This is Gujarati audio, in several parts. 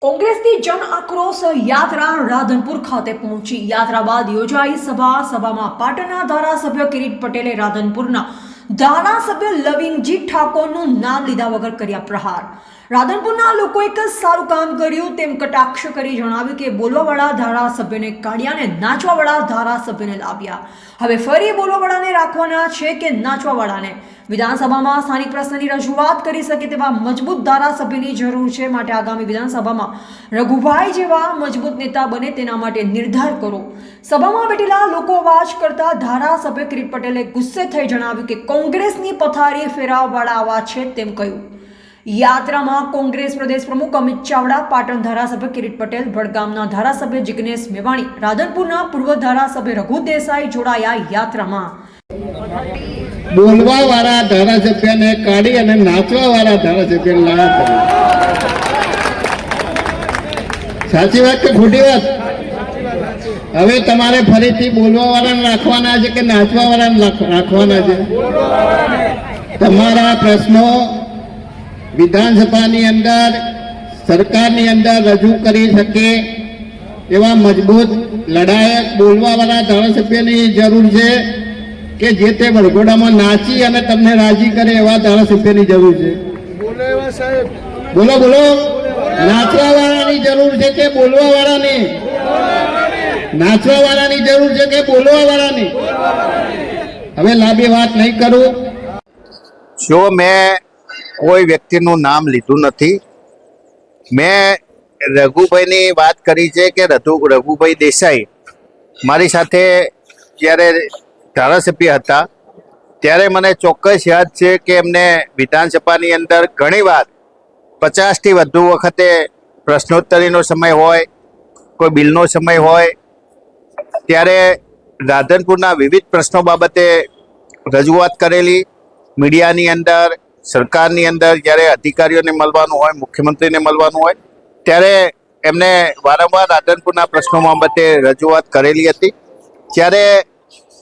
કોંગ્રેસની જન આક્રોશ યાત્રા રાધનપુર ખાતે પહોંચી। યાત્રા બાદ યોજાઈ સભામાં પાટણના ધારાસભ્ય કિરીટ પટેલે રાધનપુરના ધારાસભ્ય લવિંગજી ઠાકોરનું નામ લીધા વગર કર્યા પ્રહાર। રાધનપુરના લોકોએ એક સારું કામ કર્યું તેમ કટાક્ષ કરી જણાવ્યું કે બોલવાવાળા ધારાસભ્યને કાઢ્યા અને નાચવાવાળા ધારાસભ્યને લાવ્યા। હવે ફરી બોલવાવાળાને રાખવાના છે કે નાચવાવાળાને? વિધાનસભામાં સ્થાનિક પ્રશ્નની રજૂઆત કરી શકે તેવા મજબૂત ધારાસભ્યની જરૂર છે, માટે આગામી વિધાનસભામાં રઘુભાઈ જેવા મજબૂત નેતા બને તેના માટે નિર્ધાર કરો। સભામાં બેઠેલા લોકો અવાજ કરતા ધારાસભ્ય કિરીટ પટેલે ગુસ્સે થઈ જણાવ્યું કે કોંગ્રેસની પથારી ફેરવવાવાળા આવા છે તેમ કહ્યું। યાત્રામાં કોંગ્રેસ પ્રદેશ પ્રમુખ અમિત ચાવડા, પાટણ ધારાસભ્ય કિરીટ પટેલ, વડગામના ધારાસભ્ય જિગ્નેશ મેવાણી, રાધનપુરના પૂર્વ ધારાસભ્ય રઘુ દેસાઈ જોડાયા। યાત્રામાં બોલવા વાળા ધારાસભ્યને કાઢી અને નાચવા વાળા ધારાસભ્યને લાવ્યા કરે। સાચી વાત કે ખોટી વાત? હવે તમારે ફરીથી બોલવા વાળાને રાખવાના છે કે નાચવા વાળાને રાખવાના છે? તમારા પ્રશ્નો વિધાનસભાની અંદર, સરકારની અંદર રજૂ કરી શકે એવા મજબૂત લડાયક બોલવા વાળા ધારાસભ્યની જરૂર છે કે જે તે વરઘોડામાં નાચી અને તમને રાજી કરે એવા ધારાસભ્યની જરૂર છે। બોલો બોલો, નાચવા વાળાની જરૂર છે કે બોલવા વાળાની? નાચવા વાળાની જરૂર છે કે બોલવા વાળાની? હવે લાંબી વાત નહીં કરું। જો મેં કોઈ વ્યક્તિનું નામ લીધું નથી, મેં રઘુભાઈની વાત કરી છે કે રઘુભાઈ દેસાઈ મારી સાથે જ્યારે ધારાસભ્ય હતા ત્યારે મને ચોક્કસ યાદ છે કે એમને વિધાનસભાની અંદર ઘણીવાર 50થી વધુ વખતે પ્રશ્નોત્તરીનો સમય હોય, કોઈ બિલનો સમય હોય ત્યારે રાધનપુરના વિવિધ પ્રશ્નો બાબતે રજૂઆત કરેલી। મીડિયાની અંદર, સરકારની અંદર જ્યારે અધિકારીઓને મળવાનું હોય, મુખ્યમંત્રીને મળવાનું હોય ત્યારે એમને વારંવાર રાધનપુરના પ્રશ્નો બાબતે રજૂઆત કરેલી હતી। ત્યારે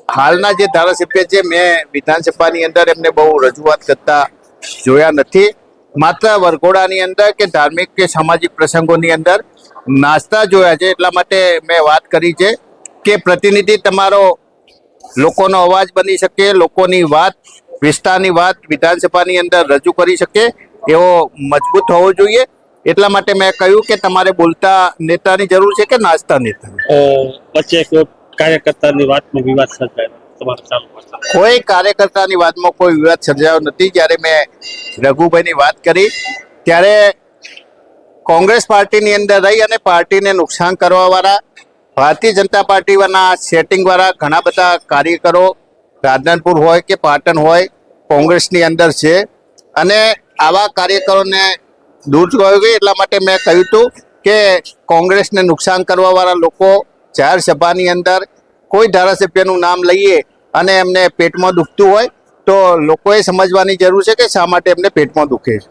હાલના જે ધારાસભ્ય છે, મેં વિધાનસભાની અંદર એમને બહુ રજૂઆત કરતા જોયા નથી। માત્ર વરઘોડાની અંદર કે ધાર્મિક કે સામાજિક પ્રસંગોની અંદર નાચતા જોયા છે। એટલા માટે મેં વાત કરી છે કે પ્રતિનિધિ તમારો લોકોનો અવાજ બની શકે, લોકોની વાત, વિસ્તારની વાત વિધાનસભાની અંદર રજૂ કરી શકે એવો મજબૂત હોવો જોઈએ। એટલા માટે મેં કહ્યું કે તમારે બોલતા નેતાની જરૂર છે કે નાચતા નેતાની? વચ્ચે કાર્યકર્તાની વાતમાં વિવાદ સર્જાયો? કોઈ કાર્યકર્તાની વાતમાં કોઈ વિવાદ સર્જાયો નથી। જ્યારે મેં રઘુભાઈની વાત કરી ત્યારે કોંગ્રેસ પાર્ટીની અંદર રહી અને પાર્ટીને નુકસાન કરવાવાળા, ભારતીય જનતા પાર્ટીના સેટિંગવાળા ઘણા બધા કાર્યકરો રાધનપુર હોય કે પાટણ હોય કોંગ્રેસની અંદર છે અને આવા કાર્યકરોને દૂર જોવા જોઈએ। એટલા માટે મેં કહ્યું હતું કે કોંગ્રેસને નુકસાન કરવાવાળા લોકો જાહેર સભાની અંદર કોઈ ધારાસભ્યનું નામ લઈએ અને એમને પેટમાં દુખતું હોય તો લોકોએ સમજવાની જરૂર છે કે શા માટે એમને પેટમાં દુખે છે।